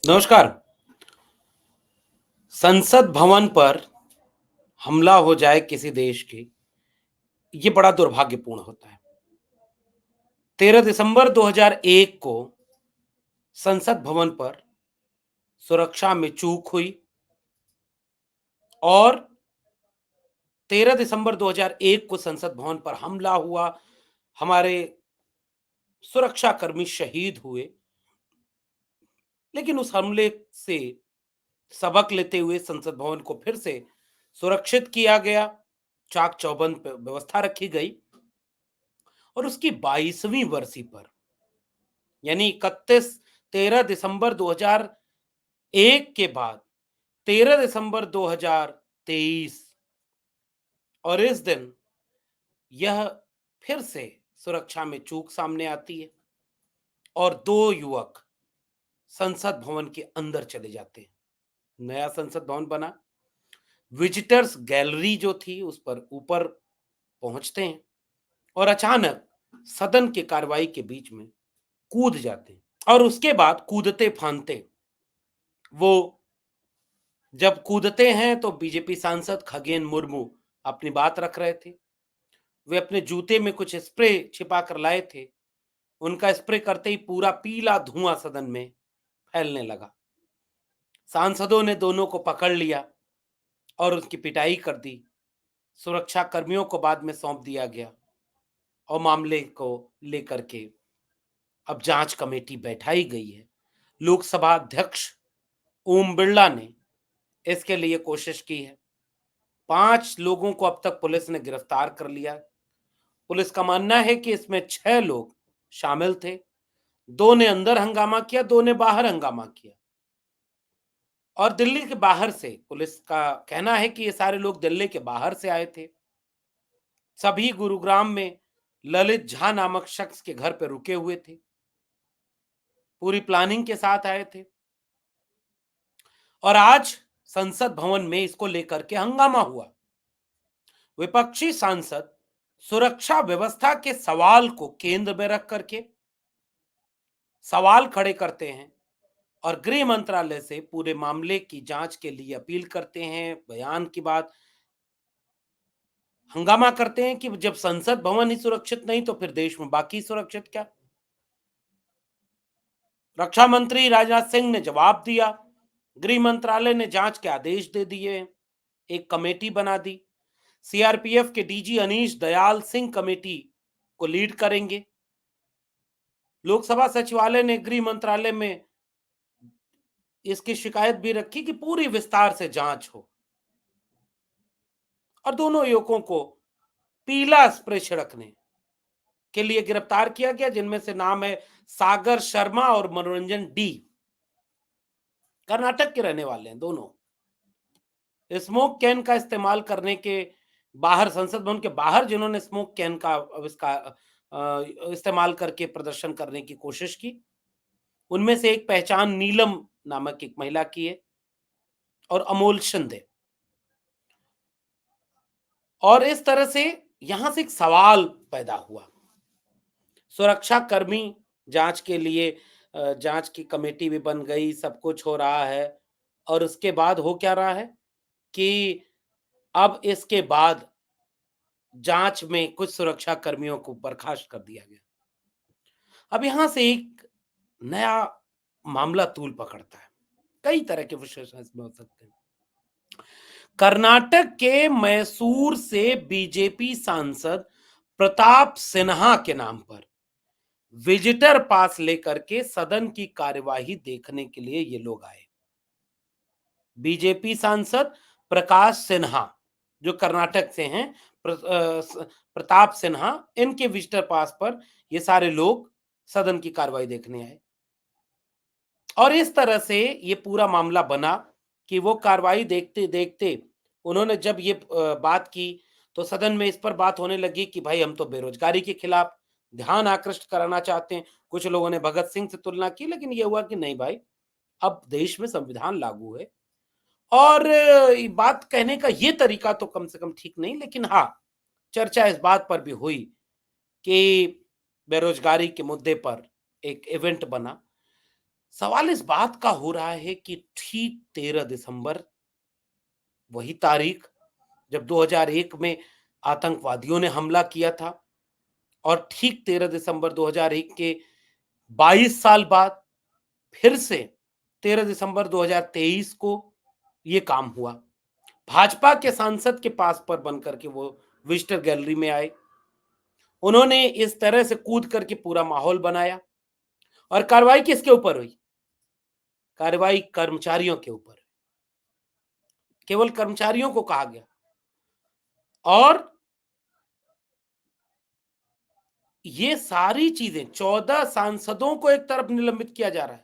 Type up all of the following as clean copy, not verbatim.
नमस्कार। संसद भवन पर हमला हो जाए किसी देश के, ये बड़ा दुर्भाग्यपूर्ण होता है। 13 दिसंबर 2001 को संसद भवन पर सुरक्षा में चूक हुई और 13 दिसंबर 2001 को संसद भवन पर हमला हुआ। हमारे सुरक्षाकर्मी शहीद हुए, लेकिन उस हमले से सबक लेते हुए संसद भवन को फिर से सुरक्षित किया गया, चाक चौबंद व्यवस्था रखी गई और उसकी 22वीं बरसी पर यानी 13 दिसंबर 2001 के बाद 13 दिसंबर 2023 और इस दिन यह फिर से सुरक्षा में चूक सामने आती है और दो युवक संसद भवन के अंदर चले जाते हैं। नया संसद भवन बना, विजिटर्स गैलरी जो थी उस पर ऊपर पहुंचते हैं और अचानक सदन के कार्रवाई के बीच में कूद जाते हैं और उसके बाद कूदते फांदते वो जब कूदते हैं तो बीजेपी सांसद खगेन मुर्मू अपनी बात रख रहे थे। वे अपने जूते में कुछ स्प्रे छिपा कर लाए थे। उनका स्प्रे करते ही पूरा पीला धुआं सदन में फैलने लगा। सांसदों ने दोनों को पकड़ लिया और उसकी पिटाई कर दी। सुरक्षा कर्मियों को बाद में सौंप दिया गया और मामले को लेकर के अब जांच कमेटी बैठाई गई है। लोकसभा अध्यक्ष ओम बिरला ने इसके लिए कोशिश की है। 5 लोगों को अब तक पुलिस ने गिरफ्तार कर लिया। पुलिस का मानना है कि इसमें 6 लोग शामिल थे। 2 ने अंदर हंगामा किया, 2 ने बाहर हंगामा किया। और दिल्ली के बाहर से पुलिस का कहना है कि ये सारे लोग दिल्ली के बाहर से आए थे। सभी गुरुग्राम में ललित झा नामक शख्स के घर पे रुके हुए थे। पूरी प्लानिंग के साथ आए थे और आज संसद भवन में इसको लेकर के हंगामा हुआ। विपक्षी सांसद सुरक्षा व्यवस्था के सवाल को केंद्र में रख करके सवाल खड़े करते हैं और गृह मंत्रालय से पूरे मामले की जांच के लिए अपील करते हैं। बयान की बात हंगामा करते हैं कि जब संसद भवन ही सुरक्षित नहीं तो फिर देश में बाकी सुरक्षित क्या। रक्षा मंत्री राजनाथ सिंह ने जवाब दिया। गृह मंत्रालय ने जांच के आदेश दे दिए। एक कमेटी बना दी। सीआरपीएफ के डीजी अनीश दयाल सिंह कमेटी को लीड करेंगे। लोकसभा सचिवालय ने गृह मंत्रालय में इसकी शिकायत भी रखी कि पूरी विस्तार से जांच हो और दोनों युवकों को पीला स्प्रे छिड़कने के लिए गिरफ्तार किया गया, जिनमें से नाम है सागर शर्मा और मनोरंजन डी। कर्नाटक के रहने वाले हैं दोनों। स्मोक कैन का इस्तेमाल करने के बाहर संसद भवन के बाहर जिन्होंने स्मोक कैन का इस्तेमाल करके प्रदर्शन करने की कोशिश की, उनमें से एक पहचान नीलम नामक एक महिला की है और अमोल शिंदे। और इस तरह से यहां से एक सवाल पैदा हुआ। सुरक्षा कर्मी जांच के लिए जांच की कमेटी भी बन गई, सब कुछ हो रहा है और उसके बाद हो क्या रहा है कि अब इसके बाद जांच में कुछ सुरक्षा कर्मियों को बर्खास्त कर दिया गया। अब यहां से एक नया मामला तूल पकड़ता है। कई तरह के विश्लेषण इसमें हो सकते हैं। कर्नाटक के मैसूर से बीजेपी सांसद प्रताप सिन्हा के नाम पर विजिटर पास लेकर के सदन की कार्यवाही देखने के लिए ये लोग आए। बीजेपी सांसद प्रकाश सिन्हा जो कर्नाटक से हैं, प्रताप सिन्हा, इनके विजिटर पास पर ये सारे लोग सदन की कार्रवाई देखने आए और इस तरह से ये पूरा मामला बना कि वो कार्रवाई देखते देखते उन्होंने जब ये बात की तो सदन में इस पर बात होने लगी कि भाई हम तो बेरोजगारी के खिलाफ ध्यान आकृष्ट कराना चाहते हैं। कुछ लोगों ने भगत सिंह से तुलना की, लेकिन ये हुआ कि नहीं भाई, अब देश में संविधान लागू है और बात कहने का ये तरीका तो कम से कम ठीक नहीं। लेकिन हाँ, चर्चा इस बात पर भी हुई कि बेरोजगारी के मुद्दे पर एक इवेंट बना। सवाल इस बात का हो रहा है कि ठीक 13 दिसंबर, वही तारीख जब 2001 में आतंकवादियों ने हमला किया था, और ठीक 13 दिसंबर 2001 के 22 साल बाद फिर से 13 दिसंबर 2023 को ये काम हुआ। भाजपा के सांसद के पास पर बनकर के वो विजिटर गैलरी में आए। उन्होंने इस तरह से कूद करके पूरा माहौल बनाया, और कार्रवाई किसके ऊपर हुई? कार्रवाई कर्मचारियों के ऊपर। केवल कर्मचारियों को कहा गया, और ये सारी चीजें 14 सांसदों को एक तरफ निलंबित किया जा रहा है।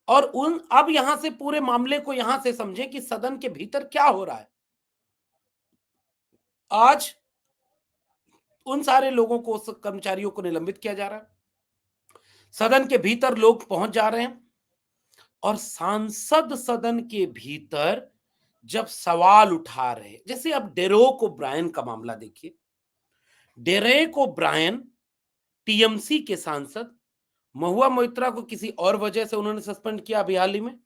और उन अब यहां से पूरे मामले को यहां से समझें कि सदन के भीतर क्या हो रहा है। आज उन सारे लोगों को, कर्मचारियों को निलंबित किया जा रहा है, सदन के भीतर लोग पहुंच जा रहे हैं, और सांसद सदन के भीतर जब सवाल उठा रहे हैं, जैसे अब डेरेक ओब्रायन का मामला देखिए। डेरेक ओब्रायन टीएमसी के सांसद, महुआ मोइत्रा को किसी और वजह से उन्होंने सस्पेंड किया अभी हाल ही में।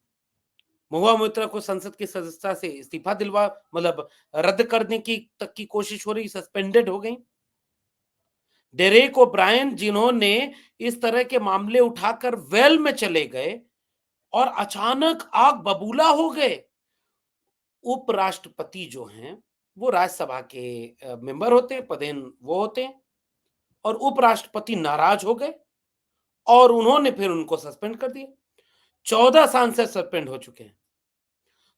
महुआ मोइत्रा को संसद की सदस्यता से इस्तीफा दिलवा, मतलब रद्द करने की तक की कोशिश हो रही, सस्पेंडेड हो गई। डेरेक ओब्रायन जिन्होंने इस तरह के मामले उठाकर वेल में चले गए और अचानक आग बबूला हो गए। उपराष्ट्रपति जो हैं, वो राज्यसभा के मेंबर होते हैं, पदेन वो होते हैं, और उपराष्ट्रपति नाराज हो गए और उन्होंने फिर उनको सस्पेंड कर दिया। 14 सांसद सस्पेंड हो चुके हैं।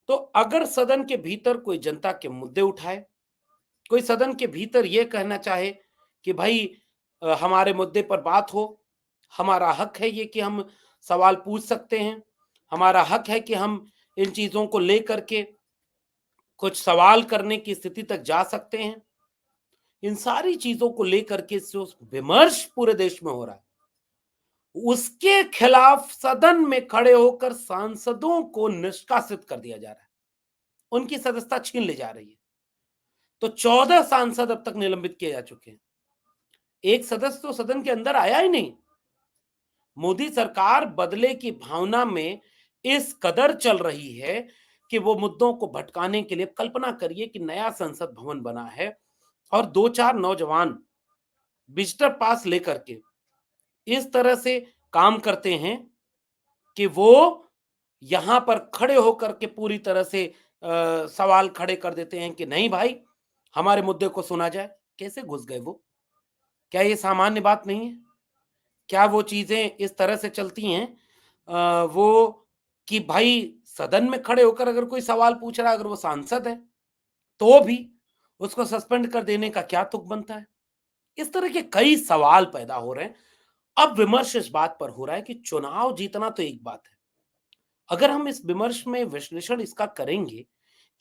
तो अगर सदन के भीतर कोई जनता के मुद्दे उठाए, कोई सदन के भीतर ये कहना चाहे कि भाई हमारे मुद्दे पर बात हो, हमारा हक है ये कि हम सवाल पूछ सकते हैं, हमारा हक है कि हम इन चीजों को लेकर के कुछ सवाल करने की स्थिति तक जा सकते हैं, इन सारी चीजों को लेकर के जो विमर्श पूरे देश में हो रहा है, उसके खिलाफ सदन में खड़े होकर सांसदों को निष्कासित कर दिया जा रहा है, उनकी सदस्यता छीन ली जा रही है। तो 14 सांसद अब तक निलंबित किए जा चुके हैं। एक सदस्य तो सदन के अंदर आया ही नहीं। मोदी सरकार बदले की भावना में इस कदर चल रही है कि वो मुद्दों को भटकाने के लिए, कल्पना करिए कि नया संसद भवन बना है और 2-4 नौजवान विजिटर पास लेकर के इस तरह से काम करते हैं कि वो यहां पर खड़े होकर के पूरी तरह से सवाल खड़े कर देते हैं कि नहीं भाई, हमारे मुद्दे को सुना जाए। कैसे घुस गए वो? क्या ये सामान्य बात नहीं है? क्या वो चीजें इस तरह से चलती हैं वो कि भाई सदन में खड़े होकर अगर कोई सवाल पूछ रहा है, अगर वो सांसद है, तो भी उसको सस्पेंड कर देने का क्या तुक बनता है? इस तरह के कई सवाल पैदा हो रहे हैं। अब विमर्श इस बात पर हो रहा है कि चुनाव जीतना तो एक बात है। अगर हम इस विमर्श में विश्लेषण इसका करेंगे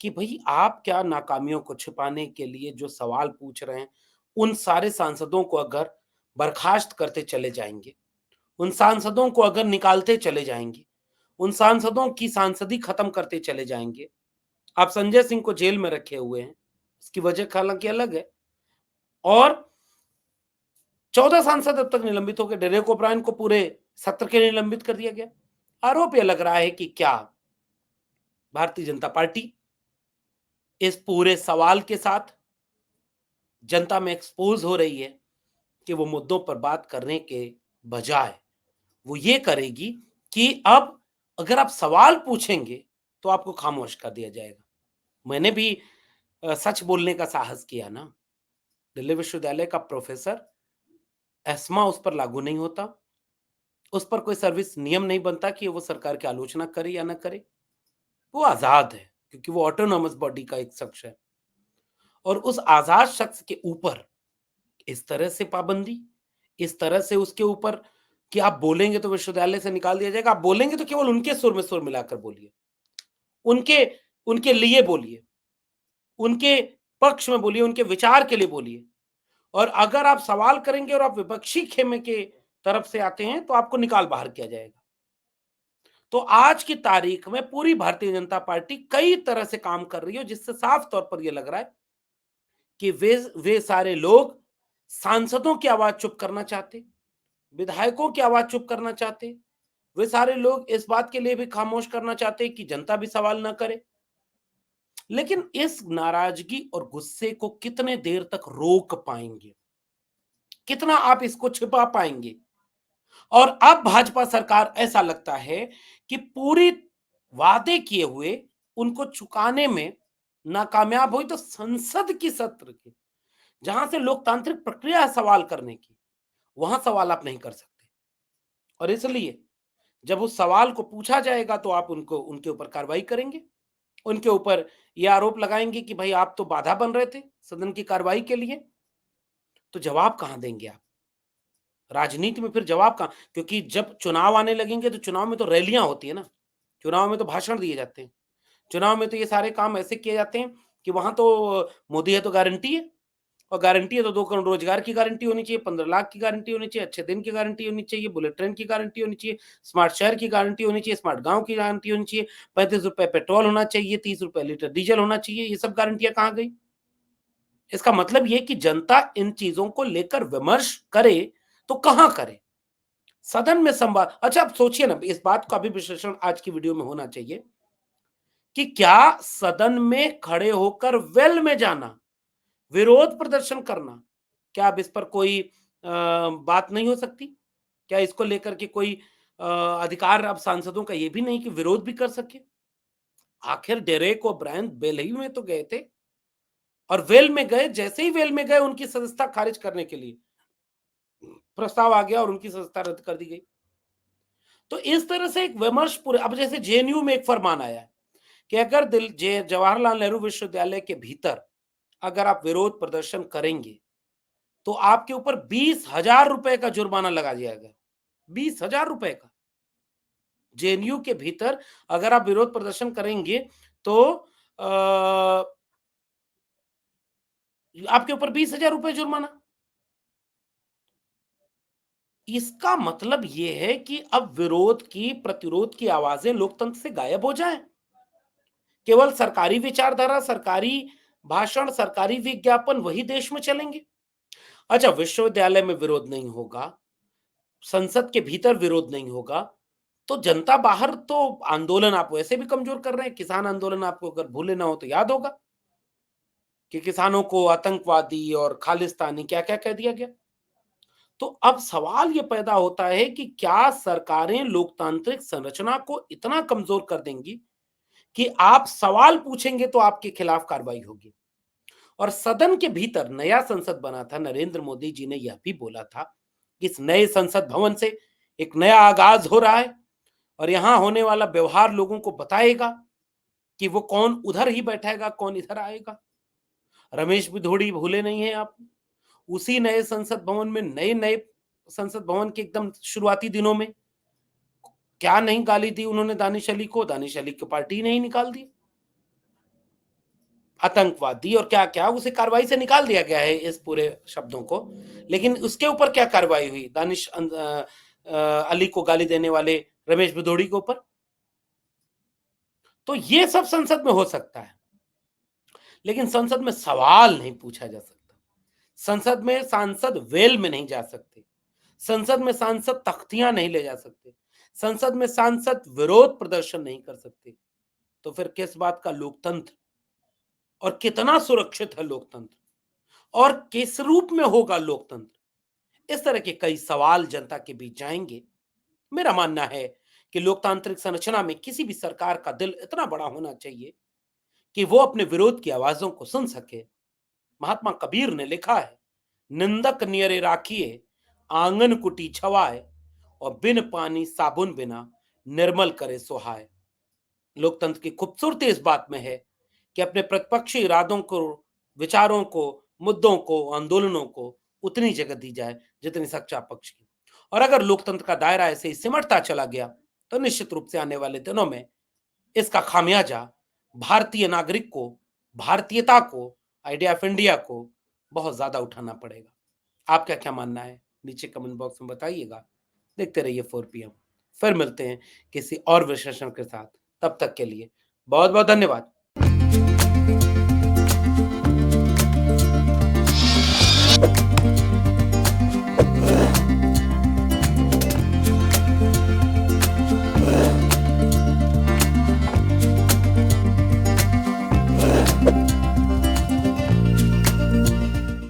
कि भई आप क्या नाकामियों को छिपाने के लिए जो सवाल पूछ रहे हैं, उन सारे सांसदों को अगर बर्खास्त करते चले जाएँगे, उन सांसदों को अगर निकालते चले जाएँगे, उन सांसदों की सांसदी खत्म करते चले जाएँगे। आप संजय सिंह को जेल में रखे हुए हैं, इसकी वजह हालाँकि अलग है, और 14 सांसद अब तक निलंबित हो गए। डेरेक ओब्रायन को पूरे सत्र के लिए निलंबित कर दिया गया। आरोप यह लग रहा है कि क्या भारतीय जनता पार्टी इस पूरे सवाल के साथ जनता में एक्सपोज हो रही है कि वो मुद्दों पर बात करने के बजाय वो ये करेगी कि अब अगर आप सवाल पूछेंगे तो आपको खामोश कर दिया जाएगा। मैंने भी सच बोलने का साहस किया ना। दिल्ली विश्वविद्यालय का प्रोफेसर, एस्मा उस पर लागू नहीं होता, उस पर कोई सर्विस नियम नहीं बनता कि वो सरकार की आलोचना करे या ना करे। वो आजाद है क्योंकि वो ऑटोनॉमस बॉडी का एक शख्स है, और उस आजाद शख्स के ऊपर इस तरह से पाबंदी, इस तरह से उसके ऊपर कि आप बोलेंगे तो विश्वविद्यालय से निकाल दिया जाएगा, आप बोलेंगे तो केवल उनके सुर में सुर मिलाकर बोलिए, उनके उनके लिए बोलिए, उनके पक्ष में बोलिए, उनके विचार के लिए बोलिए। और अगर आप सवाल करेंगे और आप विपक्षी खेमे के तरफ से आते हैं तो आपको निकाल बाहर किया जाएगा। तो आज की तारीख में पूरी भारतीय जनता पार्टी कई तरह से काम कर रही है, जिससे साफ तौर पर यह लग रहा है कि वे सारे लोग सांसदों की आवाज चुप करना चाहते, विधायकों की आवाज चुप करना चाहते, वे सारे लोग इस बात के लिए भी खामोश करना चाहते हैं कि जनता भी सवाल ना करे। लेकिन इस नाराजगी और गुस्से को कितने देर तक रोक पाएंगे, कितना आप इसको छिपा पाएंगे? और अब भाजपा सरकार ऐसा लगता है कि पूरी वादे किए हुए उनको चुकाने में नाकामयाब हुई, तो संसद की सत्र की, जहां से लोकतांत्रिक प्रक्रिया है सवाल करने की, वहां सवाल आप नहीं कर सकते। और इसलिए जब उस सवाल को पूछा जाएगा तो आप उनको उनके ऊपर कार्रवाई करेंगे, उनके ऊपर यह आरोप लगाएंगे कि भाई आप तो बाधा बन रहे थे सदन की कार्रवाई के लिए। तो जवाब कहां देंगे आप? राजनीति में फिर जवाब कहां? क्योंकि जब चुनाव आने लगेंगे तो चुनाव में तो रैलियां होती है ना, चुनाव में तो भाषण दिए जाते हैं, चुनाव में तो ये सारे काम ऐसे किए जाते हैं कि वहां तो मोदी है तो गारंटी है, और गारंटी है तो 2 करोड़ रोजगार की गारंटी होनी चाहिए, 15 लाख की गारंटी होनी चाहिए, अच्छे दिन की गारंटी होनी चाहिए, बुलेट ट्रेन की गारंटी होनी चाहिए, स्मार्ट शहर की गारंटी होनी चाहिए, स्मार्ट गांव की गारंटी होनी चाहिए, 35 रुपए पेट्रोल होना चाहिए, 30 रुपए लीटर डीजल होना चाहिए। ये सब गारंटियां कहाँ गई? इसका मतलब ये कि जनता इन चीजों को लेकर विमर्श करे तो कहां करे? सदन में संवाद। अच्छा, आप सोचिए ना, इस बात का भी विश्लेषण आज की वीडियो में होना चाहिए कि क्या सदन में खड़े होकर वेल में जाना, विरोध प्रदर्शन करना, क्या अब इस पर कोई बात नहीं हो सकती? क्या इसको लेकर के कोई अधिकार अब सांसदों का ये भी नहीं कि विरोध भी कर सके? आखिर डेरेक ओब्रायन वेल ही में तो गए थे, और वेल में गए, जैसे ही वेल में गए उनकी सदस्यता खारिज करने के लिए प्रस्ताव आ गया और उनकी सदस्यता रद्द कर दी गई। तो इस तरह से एक विमर्श पूरे, अब जैसे जेएनयू में एक फरमान आया है कि अगर जवाहरलाल नेहरू विश्वविद्यालय के भीतर अगर आप विरोध प्रदर्शन करेंगे तो आपके ऊपर 20,000 रुपए का जुर्माना लगा दिया गया। 20,000 रुपए का। जेएनयू के भीतर अगर आप विरोध प्रदर्शन करेंगे तो आपके ऊपर 20,000 रुपए जुर्माना। इसका मतलब यह है कि अब विरोध की, प्रतिरोध की आवाजें लोकतंत्र से गायब हो जाएं। केवल सरकारी विचारधारा, सरकारी भाषण, सरकारी विज्ञापन वही देश में चलेंगे। अच्छा, विश्वविद्यालय में विरोध नहीं होगा, संसद के भीतर विरोध नहीं होगा, तो जनता बाहर तो आंदोलन आप वैसे भी कमजोर कर रहे हैं। किसान आंदोलन आपको अगर भूले ना हो तो याद होगा कि किसानों को आतंकवादी और खालिस्तानी क्या-क्या कह दिया गया। तो अब सवाल ये पैदा होता है कि क्या सरकारें लोकतांत्रिक संरचना को इतना कमजोर कर देंगी कि आप सवाल पूछेंगे तो आपके खिलाफ कार्रवाई होगी? और सदन के भीतर नया संसद बना था, नरेंद्र मोदी जी ने यह भी बोला था कि इस नए संसद भवन से एक नया आगाज हो रहा है और यहां होने वाला व्यवहार लोगों को बताएगा कि वो कौन उधर ही बैठेगा, कौन इधर आएगा। रमेश भिदोड़ी भूले नहीं है आप? उसी नए संसद भवन में, नए नए संसद भवन के एकदम शुरुआती दिनों में क्या नहीं गाली दी उन्होंने दानिश अली को? दानिश अली की पार्टी ने ही निकाल दी, आतंकवादी और क्या क्या, उसे कार्रवाई से निकाल दिया गया है इस पूरे शब्दों को। लेकिन उसके ऊपर क्या कार्रवाई हुई दानिश अली को गाली देने वाले रमेश भिदोड़ी के ऊपर? तो ये सब संसद में हो सकता है, लेकिन संसद में सवाल नहीं पूछा जा सकता। संसद में सांसद वेल में नहीं जा सकते, संसद में सांसद तख्तियां नहीं ले जा सकते, संसद में सांसद विरोध प्रदर्शन नहीं कर सकते। तो फिर किस बात का लोकतंत्र, और कितना सुरक्षित है लोकतंत्र, और किस रूप में होगा लोकतंत्र? इस तरह के कई सवाल जनता के बीच जाएंगे। मेरा मानना है कि लोकतांत्रिक संरचना में किसी भी सरकार का दिल इतना बड़ा होना चाहिए कि वो अपने विरोध की आवाजों को सुन सके। महात्मा कबीर ने लिखा है, निंदक नियरे राखिए, आंगन कुटी छवाए, और बिन पानी साबुन बिना निर्मल करे सुहाए। लोकतंत्र की खूबसूरती इस बात में है कि अपने प्रतिपक्षी इरादों को, विचारों को, मुद्दों को, आंदोलनों को उतनी जगह दी जाए जितनी सच्चा पक्ष की। और अगर लोकतंत्र का दायरा ऐसे ही सिमटता चला गया तो निश्चित रूप से आने वाले दिनों में इसका खामियाजा भारतीय नागरिक को, भारतीयता को, आइडिया ऑफ इंडिया को बहुत ज्यादा उठाना पड़ेगा। आपका क्या मानना है नीचे कमेंट बॉक्स में बताइएगा। देखते रहिए 4 PM। फिर मिलते हैं किसी और विश्लेषण के साथ। तब तक के लिए बहुत बहुत धन्यवाद।